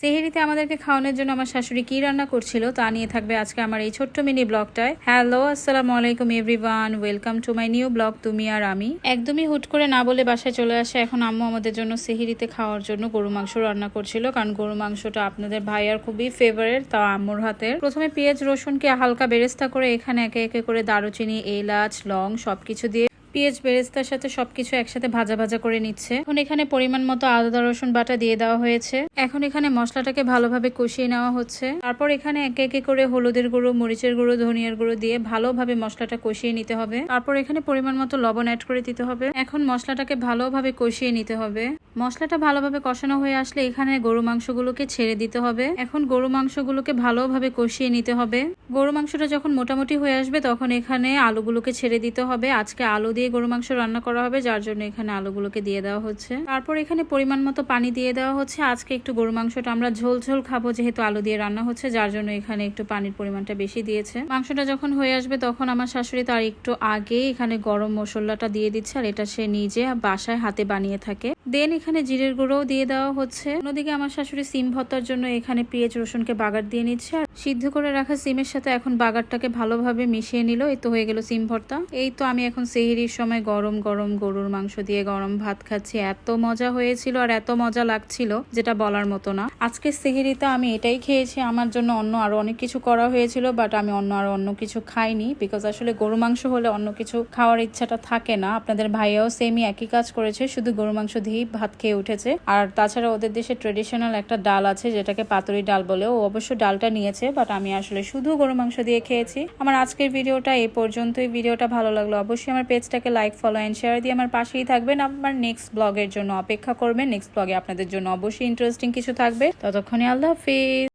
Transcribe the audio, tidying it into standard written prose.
সেহরিতে আমাদেরকে খাওয়ানোর জন্য আমার শাশুড়ি কি রান্না করছিল তা নিয়ে থাকবে আজকে আমার এই ছোট্ট মিনি ব্লগটায়। হ্যালো, আসসালামু আলাইকুম everyone, welcome to my new blog তুমি আর আমি। একদমই হুট করে না বলে বাসায় চলে আসে। এখন আম্মু আমাদের জন্য সেহরিতে খাওয়ার জন্য গরু মাংস রান্না করছিল, কারণ গরু মাংসটা আপনাদের ভাইয়ার খুবই ফেভারিট, তা আম্মুর হাতের। প্রথমে পেঁয়াজ রসুনকে হালকা বেরেস্তা করে এখানে একে একে করে দারুচিনি, এলাচ, লং সবকিছু দিয়ে পেঁয়াজ বেরেস্তার সাথে সবকিছু একসাথে ভাজা ভাজা করে নিচ্ছে। এখন এখানে পরিমাণ মতো আদা রসুন বাটা দিয়ে দেওয়া হয়েছে। এখন এখানে মশলাটাকে ভালোভাবে কষিয়ে নেওয়া হচ্ছে। তারপর এখানে একে একে করে হলুদের গুঁড়ো, মরিচের গুঁড়ো, ধনিয়ার গুঁড়ো দিয়ে ভালোভাবে মশলাটা কষিয়ে নিতে হবে। তারপর এখানে পরিমাণ মতো লবণ অ্যাড করে দিতে হবে। এখন মশলাটাকে ভালোভাবে কষিয়ে নিতে হবে। মশলাটা ভালোভাবে কষানো হয়ে আসলে এখানে গরু মাংসগুলোকে ছেড়ে দিতে হবে। এখন গরু মাংসগুলোকে ভালোভাবে কষিয়ে নিতে হবে। গরু মাংসটা যখন মোটামুটি হয়ে আসবে তখন এখানে আলুগুলোকে ছেড়ে দিতে হবে। আজকে আলু দিয়ে গরু মাংস রান্না করা হবে, যার জন্য এখানে আলুগুলোকে দিয়ে দেওয়া হচ্ছে। তারপর এখানে পরিমাণ মতো পানি দিয়ে দেওয়া হচ্ছে। আজকে একটু গরু মাংসটা আমরা ঝোল ঝোল খাবো, যেহেতু আলু দিয়ে রান্না হচ্ছে, যার জন্য এখানে একটু পানির পরিমাণটা বেশি দিয়েছে। মাংসটা যখন হয়ে আসবে তখন আমার শাশুড়ি তার একটু আগে এখানে গরম মশলাটা দিয়ে দিচ্ছে, আর এটা সে নিজে বাসায় হাতে বানিয়ে থাকে। দেন এখানে জিরের গুঁড়োও দিয়ে দেওয়া হচ্ছে। অন্যদিকে আমার শাশুড়ি সিম ভর্তার জন্য এখানে পেঁয়াজ রসুনকে বাগার দিয়ে নিচ্ছে, আর সিদ্ধ করে রাখা সিমের সাথে এখন বাগারটাকে ভালোভাবে মিশিয়ে নিল। এই তো হয়ে গেল সিম ভর্তা। এই তো আমি এখন সেহরির সময় গরম গরম গরুর মাংস দিয়ে গরম ভাত খাচ্ছি। এত মজা হয়েছিল আর এত মজা লাগছিল যেটা বলার মতো না। আজকে সেহরিতে আমি এটাই খেয়েছি। আমার জন্য অন্য আরো অনেক কিছু করা হয়েছিল, বাট আমি অন্য কিছু খাইনি, বিকজ আসলে গরু মাংস হলে অন্য কিছু খাওয়ার ইচ্ছাটা থাকে না। আপনাদের ভাইয়াও সেমই একই কাজ করেছে, শুধু গরু মাংস দিয়েই ভাত খেয়ে উঠেছে। আর তাছাড়া ওদের দেশে ট্রেডিশনাল একটা ডাল আছে যেটাকে পাতুরি ডাল বলে, ও অবশ্য ডালটা নিয়েছে, বাট আমি আসলে শুধু গরু মাংস দিয়ে খেয়েছি। আমার আজকের ভিডিওটা এই পর্যন্তই। ভিডিওটা ভালো লাগলো অবশ্যই আমার পেজটাকে লাইক, ফলো এন্ড শেয়ার দিয়ে আমার পাশেই থাকবেন। আমার নেক্সট ব্লগের জন্য অপেক্ষা করবেন। নেক্সট ব্লগে আপনাদের জন্য অবশ্যই ইন্টারেস্টিং কিছু থাকবে। ততক্ষণে আল্লাহ হাফিজ।